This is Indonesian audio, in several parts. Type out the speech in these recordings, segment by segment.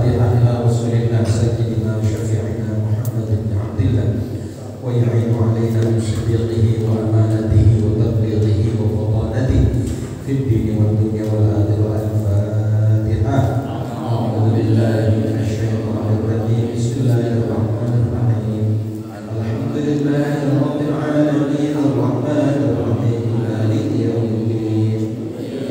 الفاتحة إلى رسول الله سيدنا وشفيعنا محمد بن عبد الله ويعين علينا من صديقه وأمانته وتبليغه وفضانته في الدين والدنيا والآخرة. الفاتحة. أعوذ بالله من الشيطان الرجيم. بسم الله الرحمن الرحيم. الحمد لله رب العالمين الرحمن الرحيم مالك يوم الدين.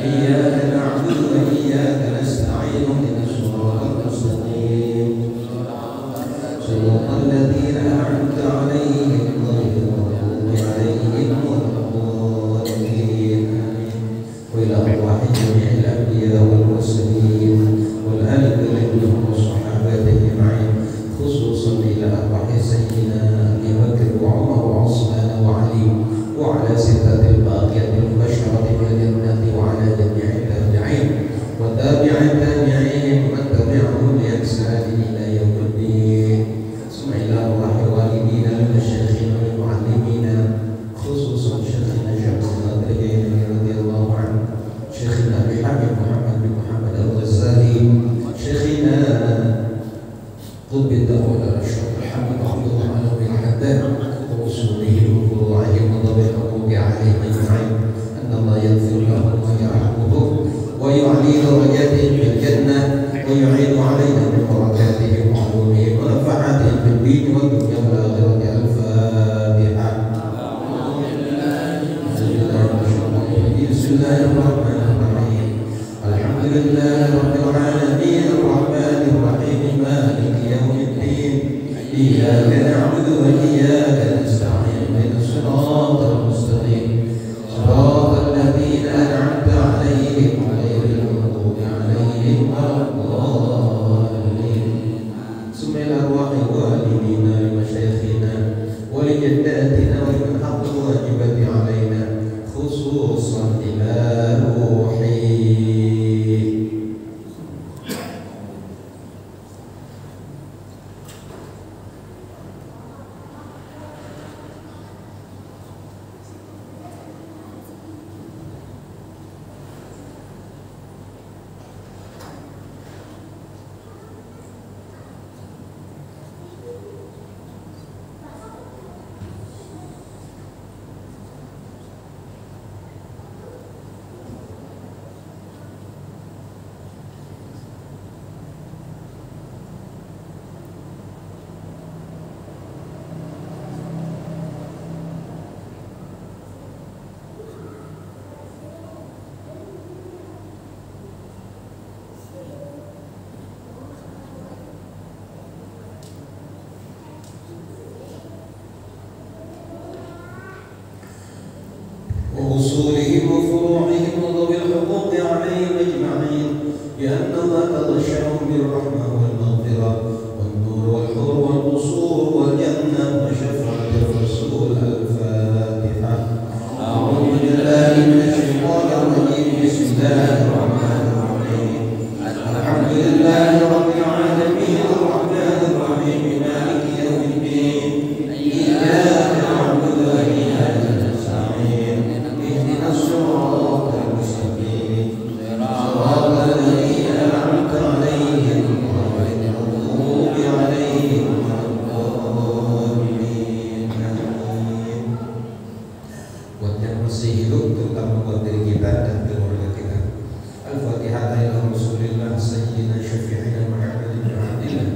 إياك نعبد وإياك نستعين اهدنا الصراط المستقيم صراط الذين أنعمت عليهم غير المغضوب عليهم ولا الضالين. وإلى أرواح جميع الأنبياء والمرسلين والآل كلهم والصحابة أجمعين، خصوصا إلى أرواح سيدنا أبي بكر وعمر وعثمان وعلي وعلى ستة الباقية المبشرة بالجنة وعلى جميع التابعين وتابع التابعين ومن تبعهم بإحسان إلى يوم الدين. ثم إلى أرواح والدينا المشايخين والمعلمين، خصوصا شيخنا شيخ الناظرين رضي الله عنه، شيخنا أبي حامد محمد بن محمد الغزالي، شيخنا قطب الدعوة الأشرف الحمد رضي الله عنه بالحداد ووصوله وفروعهم وضبط الحقوق عليهم أجمعين، أن الله يغفر لهم ويرحمهم ويعلي درجاتهم في الجنة ويعين علينا من بركاتهم وعلومهم ونفعاتهم في الدين والدنيا والآخرة. الفاتحة. بسم الله الرحمن الرحيم. الحمد لله رب العالمين الرحمن الرحيم مالك يوم الدين. إياك نعبد وإياك نستعين اهدنا الصراط المستقيم صراط الذين أنعمت عليهم غير المغضوب عليهم ولا الضالين. ثم إلى أرواح والدينا لمشايخنا ولجداتنا ولمن حق الواجبات علينا، خصوصا إلى روحي. وأصولهم وفروعهم وذوي الحقوق عليهم أجمعين، بأن الله تغشاهم بالرحمة والمغفرة والنور والحور والقصور والجنة وشفاعة الرسول. الفاتحة. أعوذ بالله من الشيطان الرجيم. بسم الله الرحمن الرحيم. الحمد لله رب العالمين الرحمن الرحيم مالك يوم الدين. إياك نعبد وإياك نستعين اهدنا الصراط المستقيم صراط الذين أنعمت عليهم غير المغضوب عليهم ولا الضالين. Buat yang masih hidup, terutama buat diri kita dan keluarga kita. Al-Fatihah ila Rasulillah Sayyidina Syafi'ina Muhammad bin Abdillah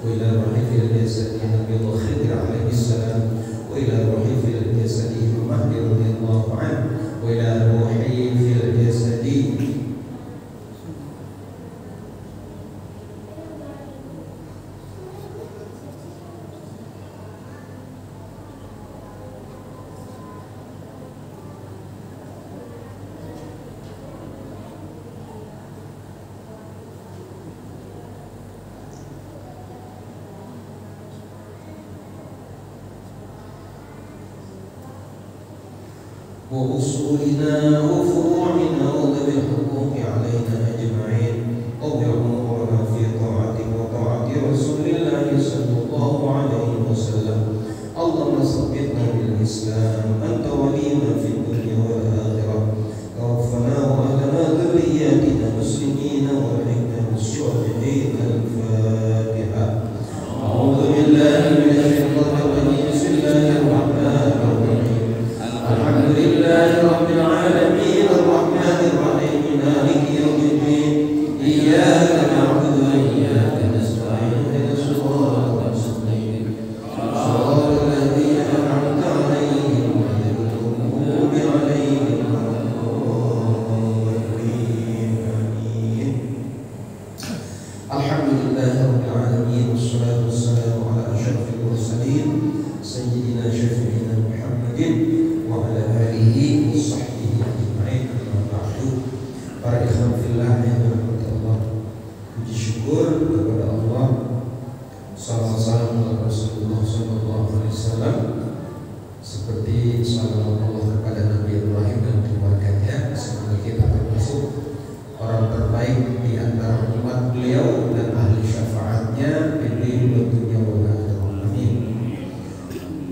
wa ila ruhi fil jasadi Nabi Khidir alaihi salam wa ila ruhi fil jasadi Mahdi radhiyallahu anhu wa ila ruhi fil jasadi وأصولنا وفروعنا وذوي الحقوق علينا أجمعين. طوع أمورنا في طاعتك وطاعة رسول الله صلى الله عليه وسلم. اللهم ثبتنا بالإسلام، أنت ولينا في الدنيا والآخرة. توفنا وأهلنا ذرياتنا مسلمين والحقنا بالصالحين. الفاتحة. para ikhwan fillah yang dirahmati Allah, puji syukur kepada Allah, salawat salam kepada Rasulullah sallallahu alaihi wasallam, seperti salawat Allah kepada Nabi Ibrahim dan keluarganya. Semoga kita termasuk orang terbaik di antara umat beliau dan ahli syafaatnya di dunia wal akhirah. Amin.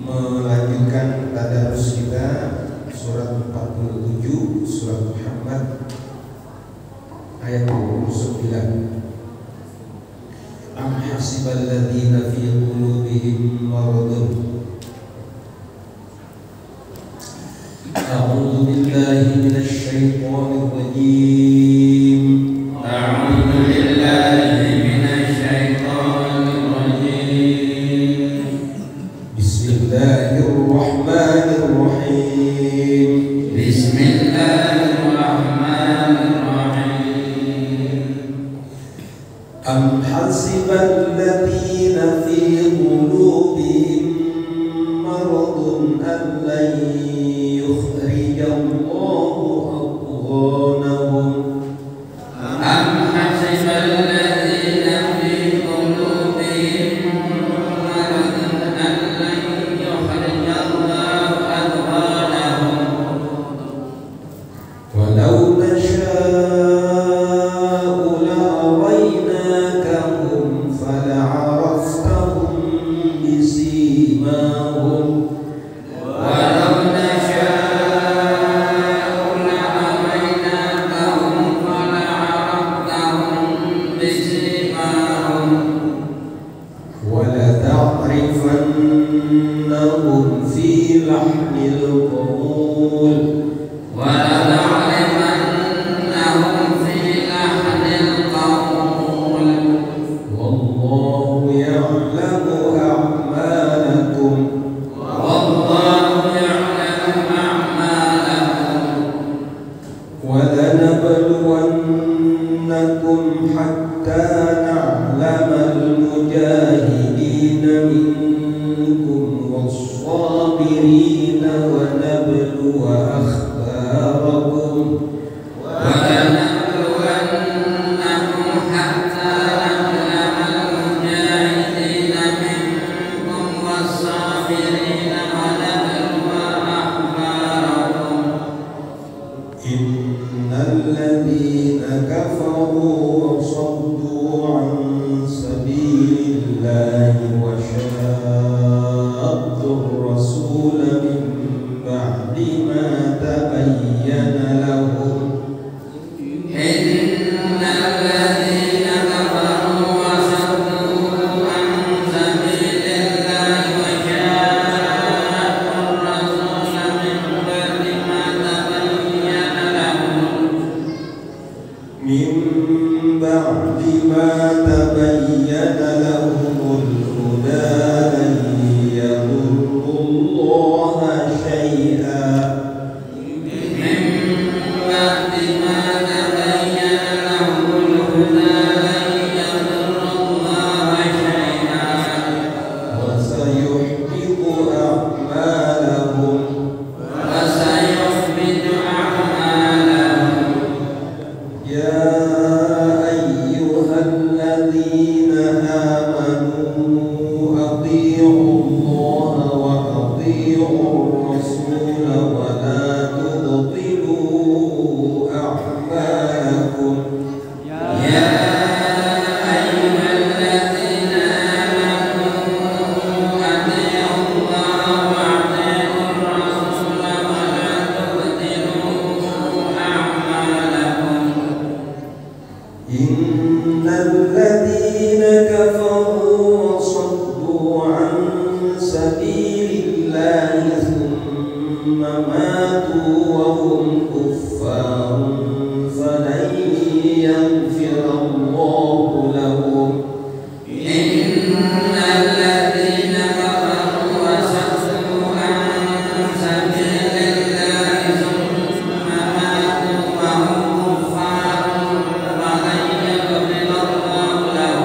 Melanjutkan tadarus kita surat 47 surat Muhammad ayat 29. Am hasibal ladzina fi qulubihim maradun. A'udzu billahi minasy syaithanir rajim. A'udzu billahi minasy syaithanir rajim. Bismillahirrahmanirrahim. Bismillahirrahmanirrahim. Am hasibal ladzina fi qulubihim maradun an lan yukhrijallahu adghanahum. Am hasibal ladzina fi qulubihim maradun an lan yukhrijallahu adghanahum. Walau nasha'u la'araynakahum fala'araftahum bisimahum. Walau nasha'u la'araynakahum fala'araftahum bisimahum. Walata'rifannahum fi lahnil qawl. وَلَتَعْرِفَنَّهُمْ فِي لَحْنِ الْقَوْلِ وَاللَّهُ يَعْلَمُ أَعْمَالَكُمْ وَلَنَبْلُوَنَّكُمْ حَتَّى نَعْلَمَ الْمُجَاهِدِينَ مِنكُمْ وَالصَّابِرِينَ وَنَبْلُوَ أَخْبَارَكُمْ وَلَنَبْلُوَنَّكُمْ حَتَّى نَعْلَمَ الْمُجَاهِدِينَ مِنكُمْ وَالصَّابِرِينَ وَنَبْلُوَ أَخْبَارَكُمْ إِنَّ الَّذِينَ كَفَرُوا وَصَدُّوا عَن سَبِيلِ اللَّهِ وَشَاقُّوا الرَّسُولَ مِن بَعْدِ مَا تَبَيَّنَ لَهُمْ إِنَّ الَّذِينَ كَفَرُوا وَصَدُّوا عَن سَبِيلِ اللَّهِ وَشَاقُّوا الرَّسُولَ مِن بَعْدِ مَا تَبَيَّنَ لَهُمُ الْهُدَى لَن يَضُرُّوا اللَّهَ شَيْئًا مِن بَعْدِ مَا تَبَيَّنَ لَهُمُ الْهُدَى لَن يَضُرُّوا اللَّهَ شَيْئًا وَسَيُحْبِطُ أَعْمَالَهُمْ يَا أيها الذين آمنوا أطيعوا الله وأطيعوا الرسول ولا تبطلوا أعمالكم يا أيها الذين آمنوا أطيعوا الله وأطيعوا الرسول ولا تبطلوا أعمالكم إن الذين كفروا وصدوا عن سبيل الله ثم ماتوا وهم كفار فلن يغفر الله لهم إن الذين كفروا وصدوا عن سبيل الله ثم ماتوا وهم كفار فلن يغفر الله لهم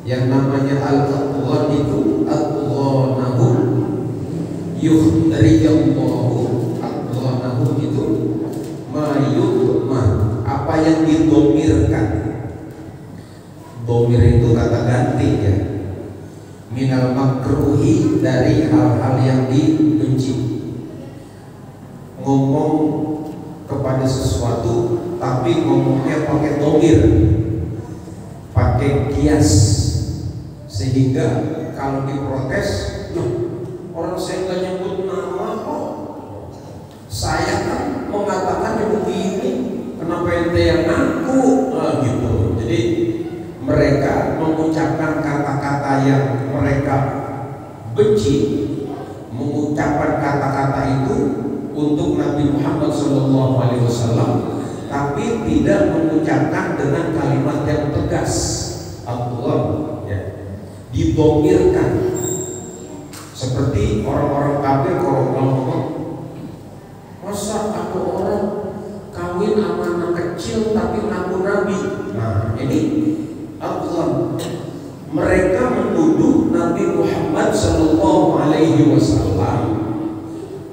Yang namanya namanya al-adghan itu adghanahu yukhrijullahu. Adghanahu itu mayudman, apa yang didomirkan. Domir itu kata ganti ya. Minal makruhi, dari hal-hal yang dibenci. Ngomong kepada sesuatu tapi ngomongnya pakai domir, pakai kias, sehingga kalau diprotes, orang saya nggak nyebut nama kok, saya kan mengatakan begini, kenapa ente yang ngaku? Gitu. Jadi mereka mengucapkan kata-kata yang mereka benci, mengucapkan kata-kata itu untuk Nabi Muhammad SAW, tapi tidak mengucapkan dengan kalimat yang tegas. Allah ya, didomirkan. Seperti orang-orang kafir kalau ngomong, masa aku orang kawin sama anak kecil tapi ngaku Nabi. Nah ini Allah, mereka menuduh Nabi Muhammad SAW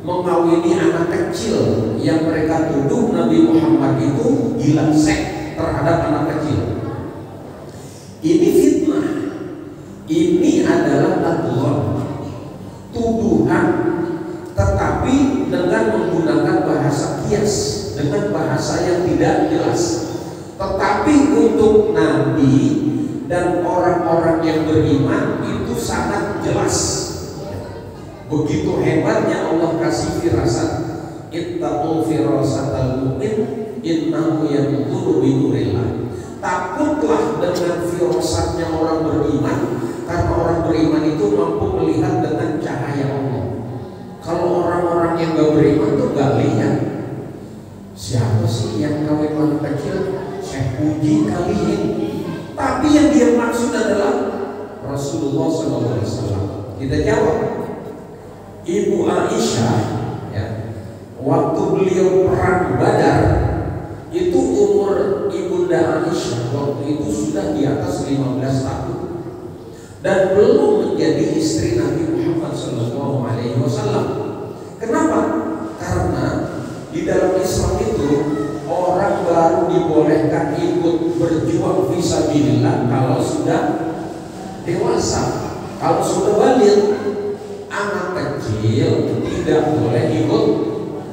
mengawini anak kecil, yang mereka tuduh Nabi Muhammad itu gila sek terhadap anak kecil. Ini fitnah. Ini adalah adgham, tuduhan, tetapi dengan menggunakan bahasa kias, dengan bahasa yang tidak jelas. Tetapi untuk Nabi dan orang-orang yang beriman itu sangat jelas. Begitu hebatnya Allah kasih firasat, ittaqul firasatal mu'min innahu yanzuru bi nurillah. Takutlah dengan firasatnya orang beriman, karena orang beriman itu mampu melihat dengan cahaya Allah. Kalau orang-orang yang gak beriman tuh gak lihat. Siapa sih yang kawin anak kecil? Saya puji kali ini. Tapi yang dia maksud adalah Rasulullah SAW. Kita jawab, Ibu Aisyah ya, waktu beliau perang Badar itu umur Ibunda Aisyah waktu itu sudah di atas 15 tahun dan belum menjadi istri Nabi Muhammad SAW. Kenapa? Karena di dalam Islam itu orang baru dibolehkan ikut berjuang fisabilillah kalau sudah dewasa. Kalau sudah balik, anak kecil tidak boleh ikut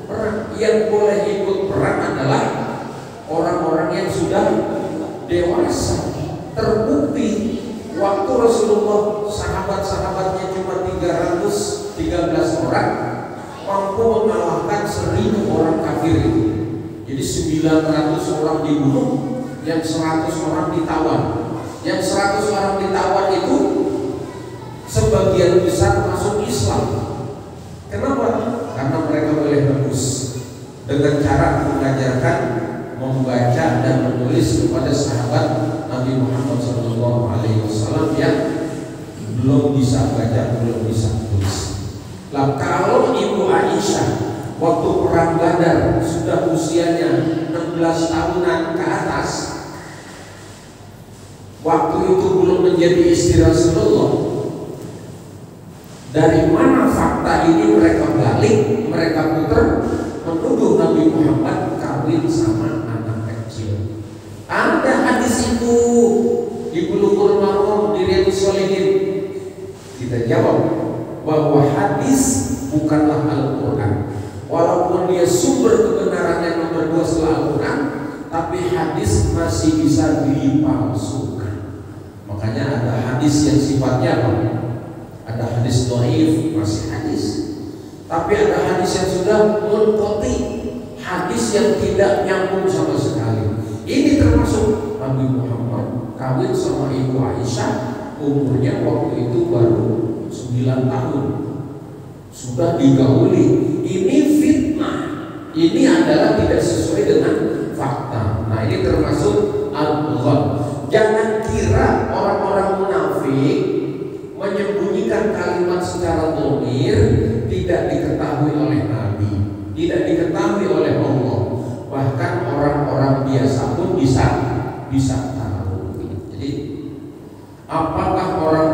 perang. Yang boleh ikut perang adalah orang-orang yang sudah dewasa. Terbukti waktu Rasulullah sahabat-sahabatnya cuma 313 orang, mampu mengalahkan 1000 orang kafir itu. Jadi 900 orang dibunuh, yang 100 orang ditawan. Yang 100 orang ditawan itu sebagian besar masuk Islam. Kenapa? Karena mereka boleh nebus dengan cara mengajarkan membaca dan menulis kepada sahabat Nabi Muhammad SAW yang belum bisa baca, belum bisa tulis. Lah kalau Ibu Aisyah waktu perang Badar sudah usianya 16 tahunan ke atas, waktu itu belum menjadi istri Rasulullah. Dari mana fakta ini mereka balik, mereka putar menuduh Nabi Muhammad kawin sama anak kecil? Ada hadis itu di Bulughul Maram, di Riyadhus Shalihin. Kita jawab bahwa hadis bukanlah Al-Quran. Walaupun dia sumber kebenarannya nomor 2 setelah Al-Quran, tapi hadis masih bisa dipalsukan. Makanya ada hadis yang sifatnya apa? Ada hadis dhaif, masih hadis. Tapi ada hadis yang sudah munqati, hadis yang tidak nyambung sama sekali. Ini termasuk Nabi Muhammad kawin sama Ibu Aisyah, umurnya waktu itu baru 9 tahun. Sudah digauli. Ini fitnah. Ini adalah tidak sesuai dengan fakta. Nah, ini termasuk al-adgham. Jangan kira orang-orang munafik menyembunyikan kalimat secara dhamir tidak diketahui oleh Nabi, tidak diketahui oleh Allah. Bahkan orang-orang biasa pun bisa tahu. Jadi apakah orang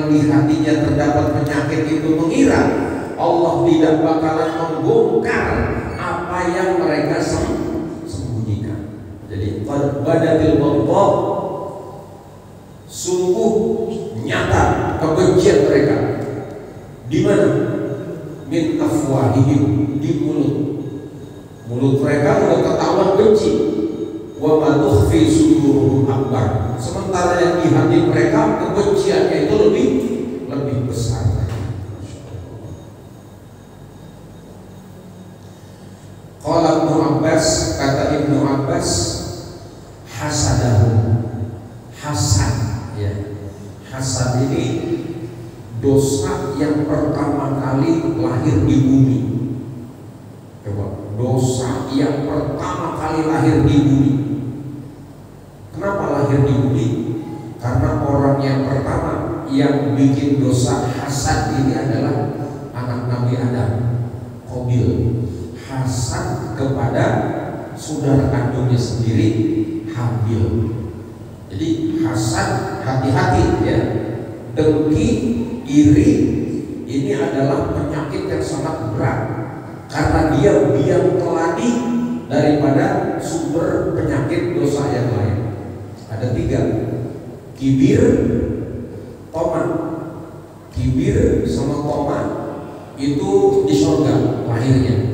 yang di hatinya terdapat penyakit itu mengira Allah tidak bakalan membongkar apa yang mereka sembunyikan. Jadi badatil baghdha, sungguh nyata kebencian mereka. Di mana? Min afwahihim, di mulut mereka udah ketahuan benci. Wa ma tukhfi suduruhum akbar. Sementara yang di hati mereka kebenciannya itu lebih besar. Qala Ibnu Abbas, kata Ibnu Abbas, hasadahum, hasad, ya. Hasad ini dosa yang pertama kali lahir di bumi. Coba, dosa yang pertama kali lahir di bumi. Kenapa lahir di bumi? Karena orang yang pertama yang bikin dosa hasad ini adalah anak Nabi Adam, Qabil. Hasad kepada saudara kandungnya sendiri, Habil. Jadi hasad, hati-hati ya. Dengki, iri, ini adalah penyakit yang sangat berat karena dia biang keladi daripada sumber penyakit dosa yang lain. Ada 3, kibir, toma. Kibir sama toma itu di surga lahirnya.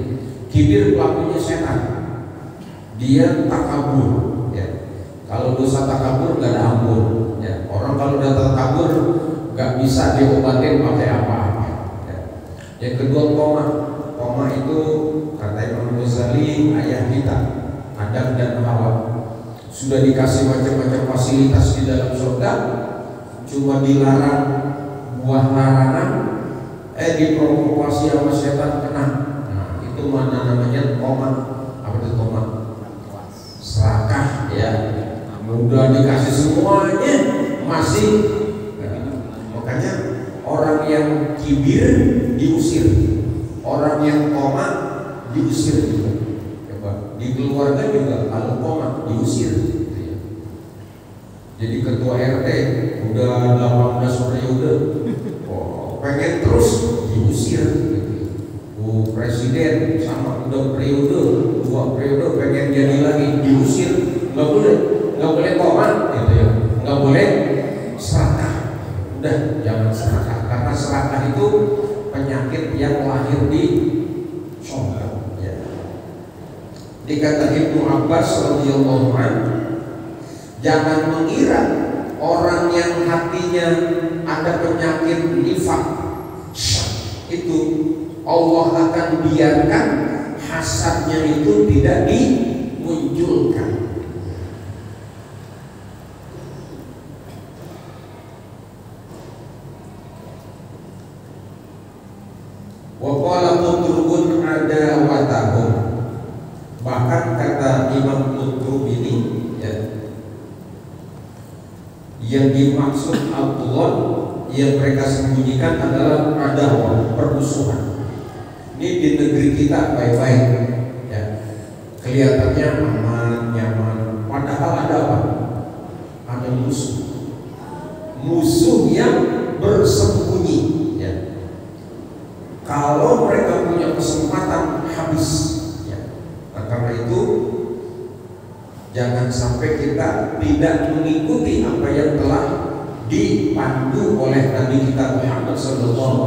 Kibir pelakunya setan, dia takabur ya. Kalau dosa takabur gak ada ampun ya. Orang kalau udah takabur gak bisa diobatin pakai apa-apa ya. Yang kedua toma. Toma itu kata Imam Ghazali ayah kita, Adam dan Hawa, sudah dikasih macam-macam fasilitas di dalam surga, cuma dilarang buah larangan, diprovokasi sama setan kena. Itu mana namanya toma? Apa itu toma? Serakah ya. Udah dikasih semuanya masih. Makanya orang yang kibir diusir, orang yang toma diusir juga. Coba di keluarga juga kalau toma diusir. Jadi ketua RT udah 18 periode, pengen terus diusir. Presiden sama udah periode 2 periode pengen jadi lagi diusir, nggak boleh toma gitu ya, nggak boleh serakah. Udah jangan serakah, karena serakah itu penyakit yang lahir di surga ya. Dikata Ibnu Abbas radhiyallahu anhu, jangan mengira orang yang hatinya ada penyakit nifaq itu Allah akan biarkan hasadnya itu tidak dimunculkan. Wa qala Qutrubun adawatahum. Bahkan kata Imam Qutrub ini ya, yang dimaksud Abdullah yang mereka sembunyikan adalah adawah, permusuhan. Ini di negeri kita baik-baik ya, kelihatannya aman, nyaman, padahal ada apa? Ada musuh yang bersembunyi ya. Kalau mereka punya kesempatan habis ya. Nah, karena itu jangan sampai kita tidak mengikuti apa yang telah dipandu oleh Nabi kita Muhammad SAW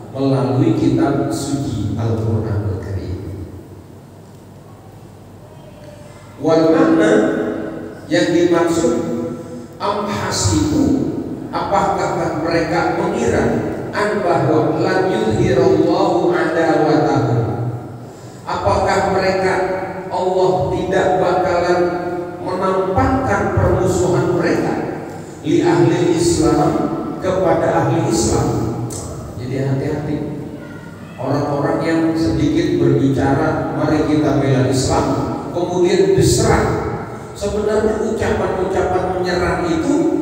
melalui kitab suci Al-Quran Al-Karim. Wal makna yang dimaksud amhasibu, apakah mereka mengira an bahwa lam yuzhirallahu adawatahu, apakah mereka Allah tidak bakalan menampakkan permusuhan mereka li ahli Islam kepada ahli Islam. Jadi hati-hati orang-orang yang sedikit berbicara mari kita bela Islam kemudian diserang. Sebenarnya ucapan-ucapan menyerang itu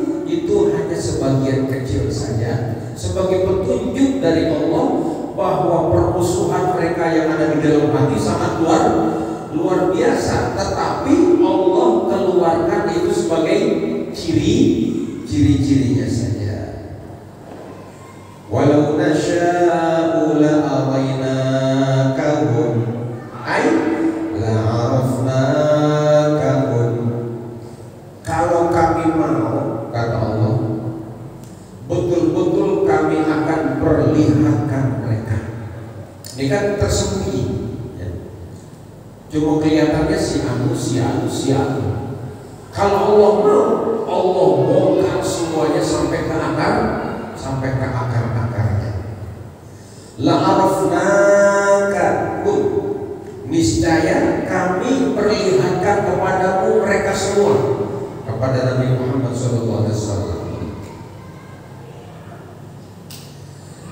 hanya sebagian kecil saja, sebagai petunjuk dari Allah bahwa permusuhan mereka yang ada di dalam hati sangat luar biasa. Tetapi Allah keluarkan itu sebagai ciri-cirinya saja. Walau nasya'u la'araynakahum ay la'arafnakahum. Kalau kami mau, kata Allah, betul-betul kami akan perlihatkan mereka. Ini kan tersembunyi ya. Cuma kelihatannya si anu. Kalau Allah mau, Allah bongkar semuanya sampai ke akar-akarnya. La'arafnakahum, niscaya kami perlihatkan kepadamu mereka semua, kepada Nabi Muhammad SAW.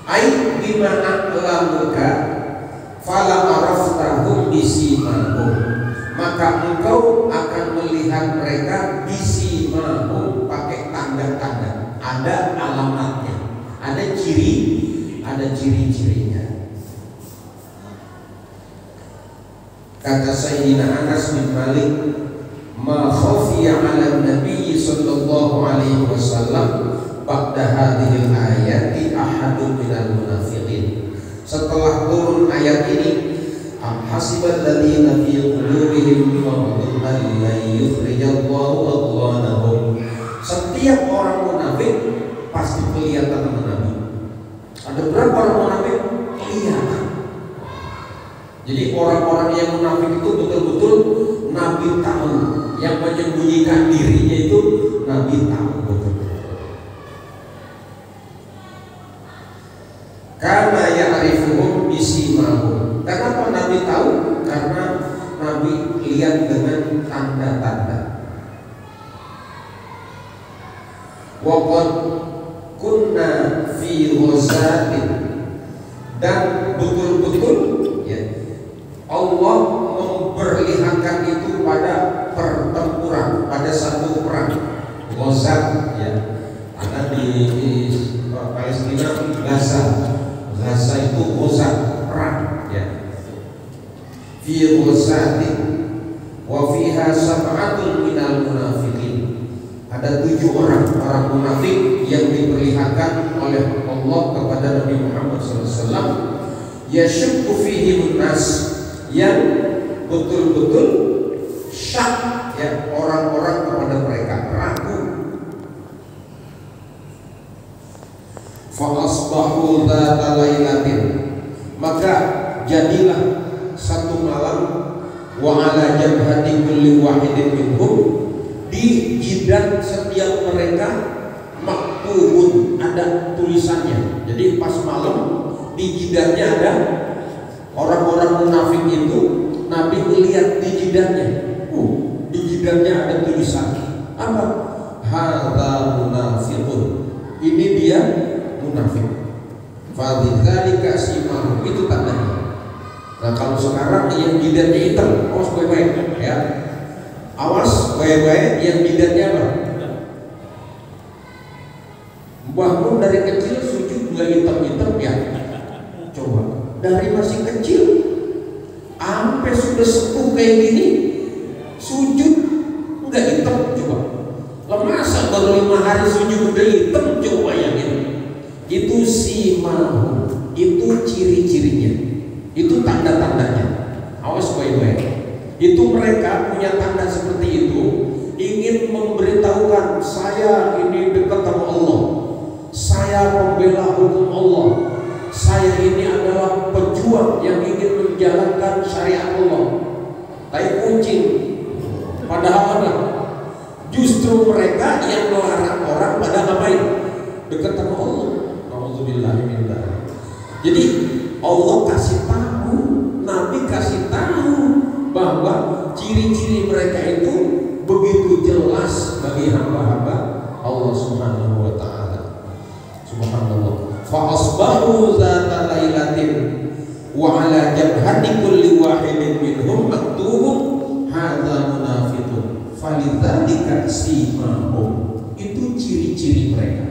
Ai bima a'lamuka fala araftahum bisimahum, maka engkau akan melihat mereka bisimahum, pakai tanda-tanda, ada alamatnya, ada ciri-cirinya. Kata Sayyidina Anas bin Malik, ma khafiya 'ala Nabi sallallahu alaihi wasallam ba'da hadhil ayati ahadun minal munafiqin. Setelah turun ayat ini, hasibal ladzina fi qulubihim maradun an la yukhrijallahu adghanahum. Setiap orang munafik pasti kelihatan sama Nabi. Ada berapa orang munafik? Kelihatan. Jadi orang-orang yang munafik itu betul-betul Nabi tahu. Yang menyembunyikan dirinya itu Nabi tahu betul-betul. Karena ya'rifuhum bisimahum. Kenapa Nabi tahu? Karena Nabi lihat dengan tanda-tanda. Wa qad kunna fi ghazatin, dan betul-betul ya, Allah memperlihatkan itu pada pertempuran, pada satu perang Ghazat ya. Ada di Palestina Gaza itu Ghazat, perang ya. Fi ghazatin wa fiha sab'atun minal munafiqin. Ada 7 orang munafik yang diperlihatkan oleh Allah kepada Nabi Muhammad SAW. Yashukku fihim nas, yang betul-betul syak ya, orang-orang kepada mereka ragu. Fa asbahu dzata lailatin, maka jadilah satu malam, wa ala jabhati kulli wahidin minhum, di jidat setiap mereka maktubun, ada tulisannya. Jadi pas malam di jidatnya ada, orang-orang munafik itu Nabi melihat di jidatnya, di jidatnya ada tulisan apa? Hadza munafiqun, ini dia munafik. Fadzalika simahum, itu tandanya. Nah kalau sekarang yang jidatnya hitam, awas baik-baik ya, awas baik-baik yang jidatnya apa? Bangun dari kecil sujud nggak hitam-hitam ya? Coba dari masih kecil sampai sudah sepuh kayak gini sujud nggak hitam, coba. Lah masa baru 5 hari sujud udah hitam, coba bayangin. Itu simahum, itu ciri-cirinya, itu tanda-tandanya. Awas baik-baik. Itu mereka punya tanda seperti itu, ingin memberitahukan saya ini dekat sama Allah, saya pembela hukum Allah, saya ini adalah pejuang yang ingin menjalankan syariat Allah. Tai kucing. Padahal apa? Justru mereka yang melarang orang pada ngapain? Dekat sama Allah. Alhamdulillah. Jadi Allah kasih tahu, Nabi kasih tahu bahwa ciri-ciri mereka itu begitu jelas bagi hamba-hamba Allah Subhanahu wa taala. Subhanallah. Fa asbahu dzata lailatin wa ala jabhati kulli wahidin minhum maktubun hadza munafiqun falidzalika simahum. Itu ciri-ciri mereka.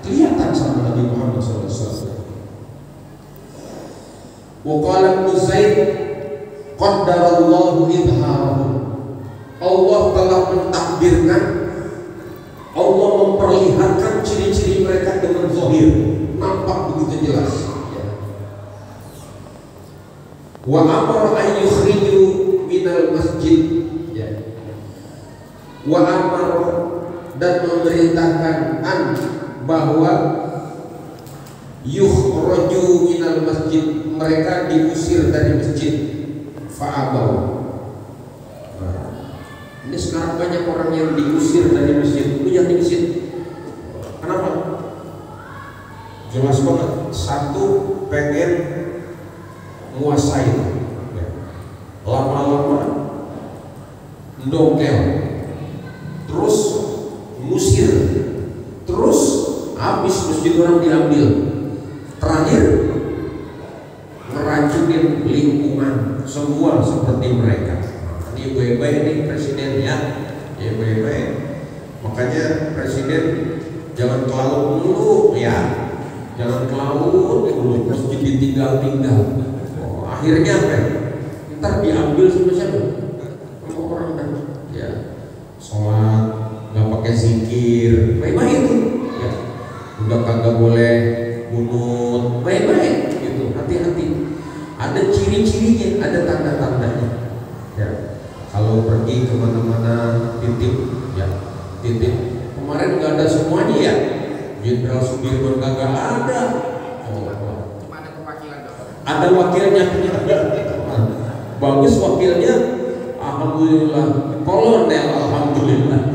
Kelihatan sama Nabi Muhammad SAW. Wa qala Ibnu Zaid qaddarallahu idharahu, Allah telah mentakdirkan, Allah memperlihatkan ciri-ciri mereka dengan zahir, nampak begitu jelas. Wa amara an yukhriju minal masjid, wa amara, dan memerintahkan an, bahwa yukhraju minal masjid, mereka diusir dari masjid. Fa'abau. Ini sekarang banyak orang yang diusir dari masjid. Lu jangan di masjid. Kenapa? Jelas banget. Satu, pengen muasai. Lama-lama ndongkel, terus ngusir, terus habis masjid orang diambil. Terakhir ngeracunin lingkungan, semua seperti mereka. Ini baik-baik nih presiden ya, baik-baik. Makanya presiden jangan ke laut dulu ya, jangan ke laut dulu, masjid ditinggal-tinggal. Akhirnya apa? Ntar diambil sama siapa? Sama orang kan? Ya, sholat nggak pakai zikir, baik-baik itu. Ya, udah kagak boleh bunut, baik-baik gitu. Hati-hati. Ada ciri-cirinya, ada tanda-tandanya. Ya. Kalau pergi kemana-mana titip, ya titip. Kemarin nggak ada semuanya ya, Jenderal Sudirman kagak ada. Cuma ada perwakilan. Ada wakilnya. Bagus wakilnya, alhamdulillah. Kolonel, alhamdulillah.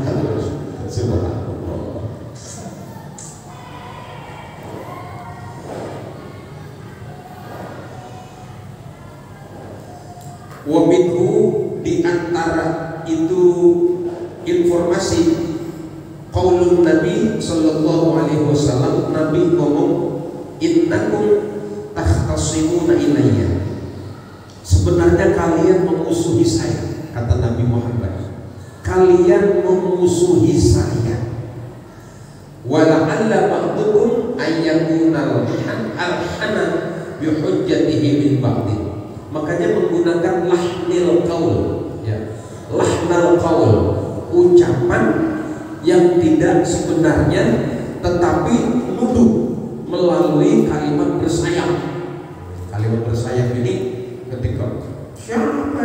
Subhanallah. Wa minhu, di antara itu informasi qaulun Nabi sallallahu alaihi wasallam, Nabi ngomong, innakum takhtasimuna ilayya, sebenarnya kalian memusuhi saya, kata Nabi Muhammad, kalian memusuhi saya. Wala'alla ba'dukum ayyakuna al-hana bihujjatihi min ba'di, makanya menggunakan lahnil qaul, ya, lahnal qaul, ucapan yang tidak sebenarnya tetapi nuduh melalui kalimat bersayap. Kalimat bersayap ini ketika siapa?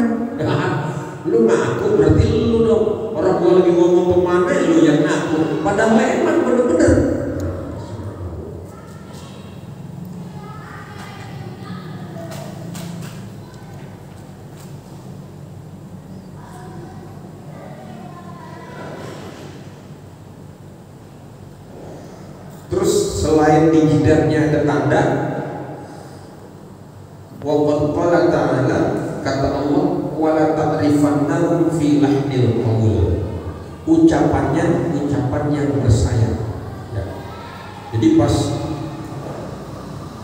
Lu ngaku berarti lu dong. Orang gua lagi ngomong kemana lu yang ngaku, padahal emang bener-bener. Terus selain di jidatnya ada tanda, wa qala ta'ala, kata Allah, wala ta'rifannahum fi lahnil qaul, ucapannya ucapan yang bersayap. Ya. Jadi pas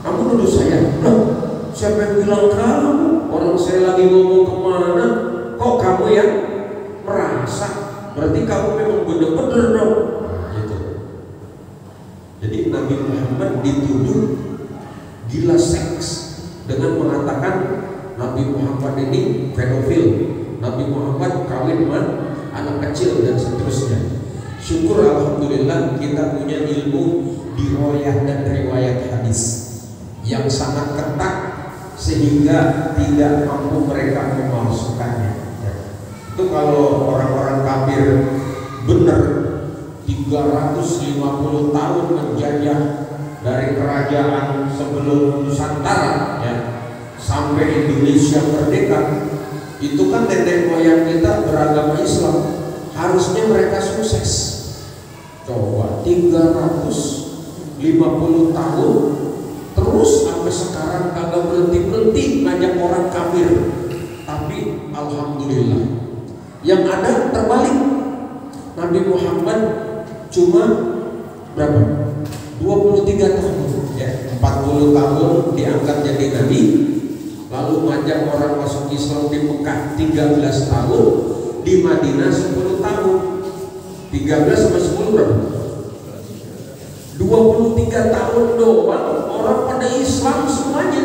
kamu nuduh saya, loh siapa yang bilang kamu? Orang saya lagi ngomong kemana, kok kamu yang merasa? Berarti kamu memang bener-bener dong. Jadi Nabi Muhammad dituduh gila seks dengan mengatakan Nabi Muhammad ini pedofil, Nabi Muhammad kawin dengan anak kecil dan seterusnya. Syukur alhamdulillah kita punya ilmu riwayat dan riwayat hadis yang sangat ketat sehingga tidak mampu mereka memalsukannya. Itu kalau orang-orang kafir benar 350 tahun menjajah dari kerajaan sebelum Nusantara, ya, sampai Indonesia merdeka, itu kan nenek moyang kita beragama Islam, harusnya mereka sukses. Coba 350 tahun terus sampai sekarang kagak berhenti-berhenti ngajak orang kafir. Tapi alhamdulillah yang ada terbalik. Nabi Muhammad cuma berapa? 23 tahun, ya, 40 tahun diangkat jadi nabi, lalu ngajak orang masuk Islam di Mekah 13 tahun, di Madinah 10 tahun. 13 sama 10 berapa? 23 tahun doang orang pada Islam semuanya.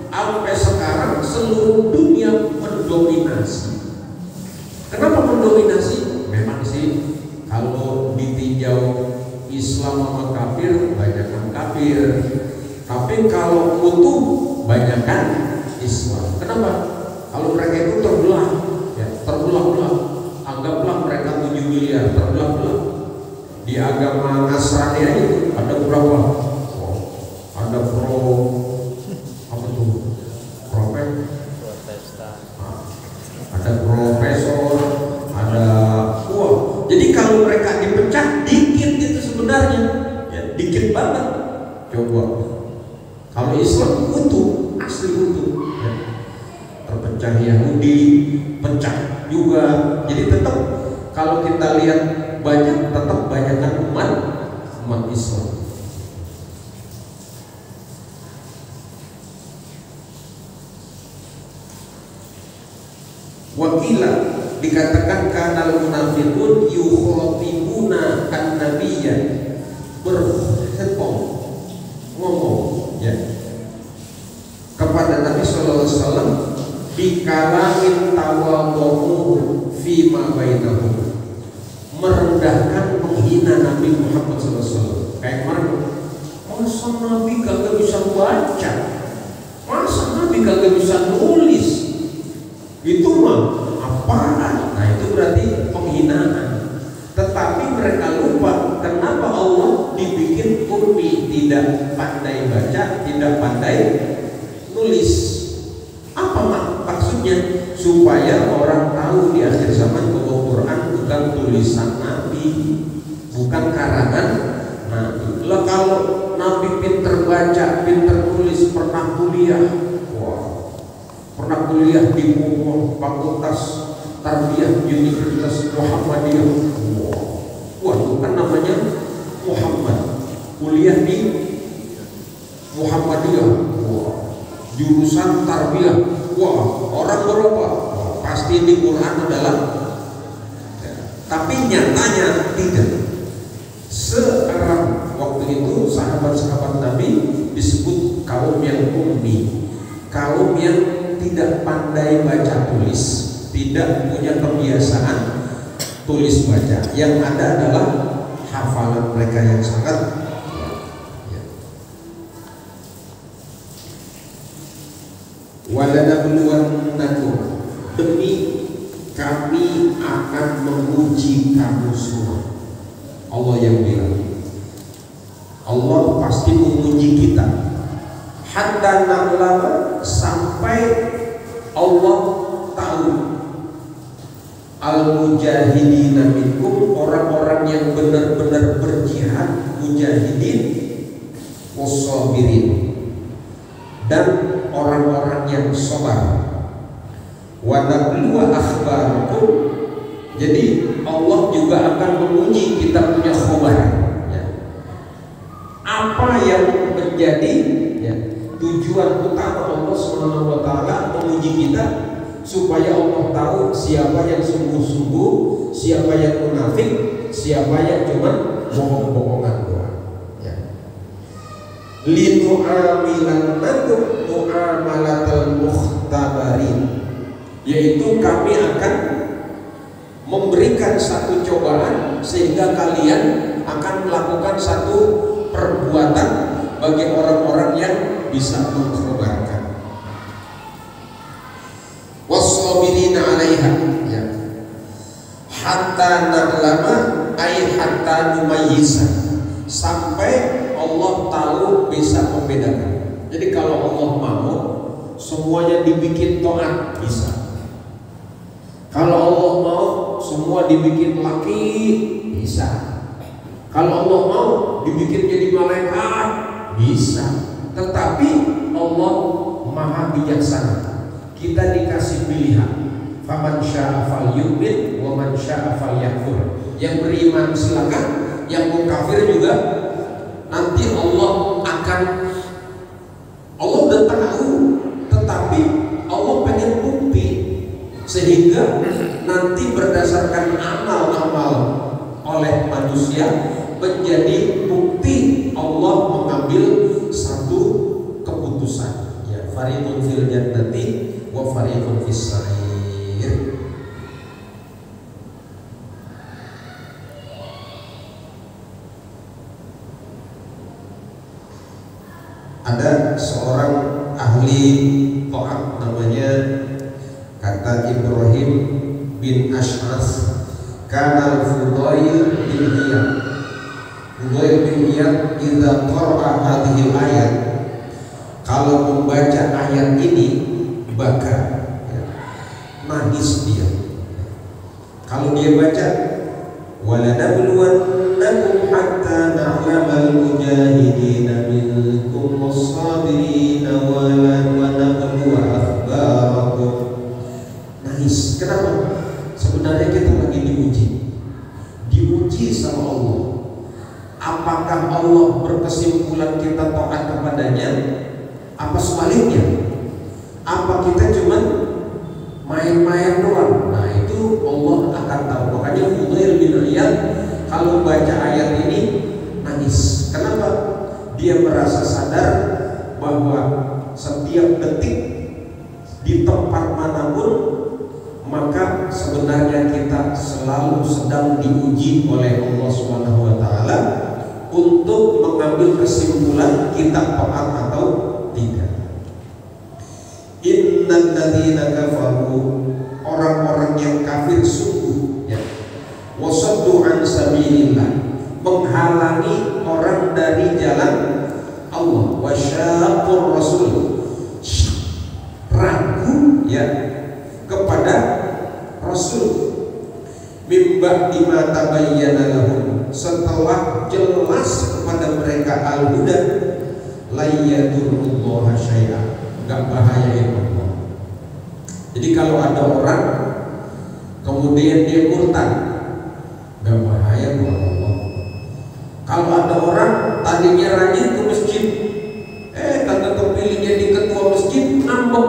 Sampai sekarang seluruh dunia mendominasi. Kenapa mendominasi? Memang sih kalau ditinjau Islam sama kafir banyakkan kafir, tapi kalau utuh banyakkan Islam. Kenapa? Kalau mereka itu terbelah, ya, terbelah-belah. Anggaplah mereka 7 miliar terbelah-belah. Di agama Nasrani aja ada berapa? Oh, ada apa tuh? Ada profesor, ada jadi kalau mereka dipecah dikit itu sebenarnya, ya, dikit banget. Coba kalau Islam utuh, asli utuh, ya. Terpecah Yahudi, pecah juga. Jadi tetap kalau kita lihat banyak, tetap banyakkan umat Islam. Wakila dikatakan kanal munafiqun yukhatibuna an-nabiyya, berkhutbah ngomong, ya, kepada Nabi sallallahu alaihi wasallam bi kalamin tawadhu fi ma bainahum, merendahkan, menghina Nabi Muhammad sallallahu alaihi wasallam. Kayak kemarin, masa Nabi kagak bisa baca, masa Nabi kagak bisa nulis, itu mah apaan? Nah itu berarti penghinaan. Tetapi mereka lupa kenapa Allah dibikin ummi, tidak pandai baca, tidak pandai nulis. Apa maksudnya? Supaya orang tahu di akhir zaman bahwa Quran bukan tulisan Nabi, bukan karangan Nabi. Lah kalau Nabi pinter baca, pinter tulis, pernah kuliah, pernah kuliah di Fakultas Tarbiyah Universitas Muhammadiyah. Wah, itu kan namanya Muhammad. Kuliah di Muhammadiyah. Wah, jurusan Tarbiyah. Wah, orang berapa? Wah, pasti di Quran adalah. Tapi nyatanya tidak. Sekarang waktu itu sahabat-sahabat Nabi disebut kaum yang ummi, kaum yang tidak pandai baca tulis, tidak punya kebiasaan tulis baca. Yang ada adalah hafalan mereka yang sangat, ya. Walanabluwannakum, demi kami akan menguji kamu semua. Allah yang bilang, Allah pasti menguji kita. Hatta na'lama, sampai Allah tahu al-mujahidina minkum, orang-orang yang benar-benar berjihad, mujahidin, was-sabirin, dan orang-orang yang sabar. Wa nabluwa akhbarakum, jadi Allah juga akan menguji kita punya khabar, ya. Apa yang menjadi, ya, tujuan utama Allah Subhanahu wa taala menguji kita, supaya Allah tahu siapa yang sungguh-sungguh, siapa yang munafik, siapa yang cuma bohong-bohongan doang, ya. Linu'amilannakum mu'amalatal mukhtabarin, yaitu kami akan memberikan satu cobaan sehingga kalian akan melakukan satu perbuatan bagi orang-orang yang bisa mengkhabarkan. Was-sabirina 'alaiha, ya. Hatta na'lama ay hatta numayyiza, sampai Allah tahu, bisa membedakan. Jadi kalau Allah mau semuanya dibikin taat, bisa. Kalau Allah mau semua dibikin laki, bisa. Kalau Allah mau dibikin jadi malaikat, bisa. Tetapi Allah maha bijaksana. Kita dikasih pilihan. Faman syaa'a falyu'min wa man syaa'a falyakfur. Yang beriman silakan, yang mau kafir juga. Nanti Allah udah tahu, tetapi Allah pengen bukti, sehingga nanti berdasarkan amal-amal oleh manusia menjadi bukti Allah mengambil satu keputusan, ya. Fariqun fil jannati wa fariqun fis sa'ir. Ada seorang ahli ta'at namanya, kata Ibrahim bin Ash'as, kana Fudail bin Iyad. Fudail bin Iyad idza qara'a hadhihi ayat, kalau membaca ayat ini baka, ya, nangis dia. Kalau dia baca walanabluwannakum hatta na'lamal mujahidina minkum was-sabirina wa nabluwa akhbarakum. Nangis. Kenapa? Sebenarnya kita lagi diuji sama Allah. Apakah Allah berkesimpulan kita taat kepadanya? Apa sebaliknya? Apa kita cuman main-main doang? Nah itu Allah akan tahu. Makanya Fudail bin Iyad kalau baca ayat ini nangis. Kenapa? Dia merasa sadar bahwa setiap detik di tempat manapun, maka sebenarnya kita selalu sedang diuji oleh Allah Subhanahu wa taala untuk mengambil kesimpulan kita taat atau tidak. Innal ladzina kafaru, orang-orang yang kafir sungguh, ya, wasaddu an sabilillah, menghalangi orang dari jalan Allah, wasyaqqur rasul, ragu, ya, kepada Rasul, mimba bima tabayyana lahum, setelah jelas kepada mereka al-huda, la yadurrullaha syai'a, enggak bahayain Allah. Jadi kalau ada orang kemudian dia murtad, enggak bahaya buat Allah. Kalau ada orang tadinya rajin ke masjid, kata terpilihnya di ketua masjid ngambek,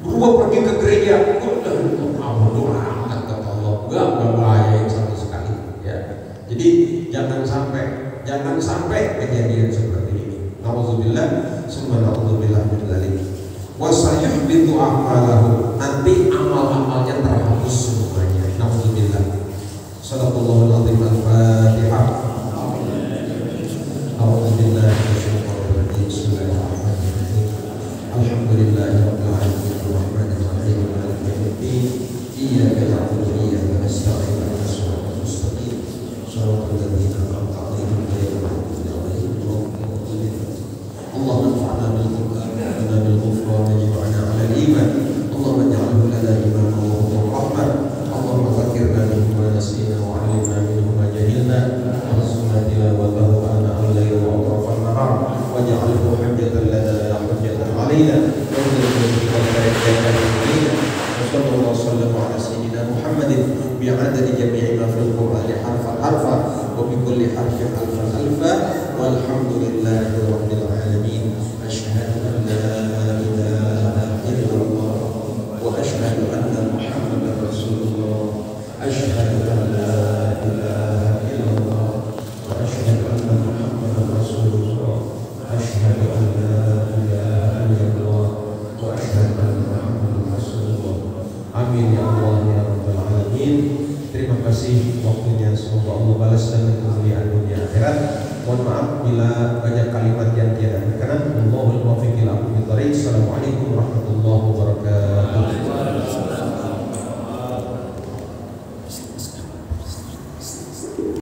berubah pergi ke gereja, doa angkat kata Allah, enggak bahayain sama sekali, ya. Jadi jangan sampai kejadian seperti ini. Nauzubillah, summa na'udzubillah min dzalik. Wa sayuhbitu a'malahum, nanti amal-amalnya terhapus semuanya. Nauzubillah. Shadaqallahul azim. Al-Fatihah. A'udzubillahi minasyaitonir rajim. Bismillahirrahmanirrahim. Alhamdulillahirabbil alamin, arrahmanir rahim, maliki yaumiddin. Iyyaka na'budu wa iyyaka nasta'in, ihdinas siratal mustaqim, shiratal ladzina an'amta 'alaihim ghairil maghdubi 'alaihim waladdallin. Allahumma anfa'na bil Qur'an wa bil ghufran waj'alna 'ala al-iman. Allahumma ij'alhu lana imaman wa hudan rahman. Allahumma fakkirna minhu ma nasina wa 'allimna minhu ma jahilna. Warzuqna tilawatahu ana al-laili wa atrafa an-nahar. Waj'alhu hujjatan lana la hujjatan 'alaina. Wa ij'alhu hidayatan lana. Sallallahu alaihi wasallam ala sayyidina Muhammadin bi'adadi jami'i ma fil Qur'ani harfan harfa wa bi kulli harfin alfan alfa. Walhamdulillahi rabbil alamin. Asyhadu an la ilaha illallah wa asyhadu anna Muhammadar Rasulullah. Asyhadu an la ilaha illallah wa asyhadu anna Muhammadar Rasulullah. Asyhadu an la ilaha illallah wa asyhadu anna Muhammadar Rasulullah. Amin ya Allah ya rabbal alamin. Terima kasih waktunya, semoga Allah balas dengan kemuliaan dunia akhirat. Mohon maaf bila banyak kalimat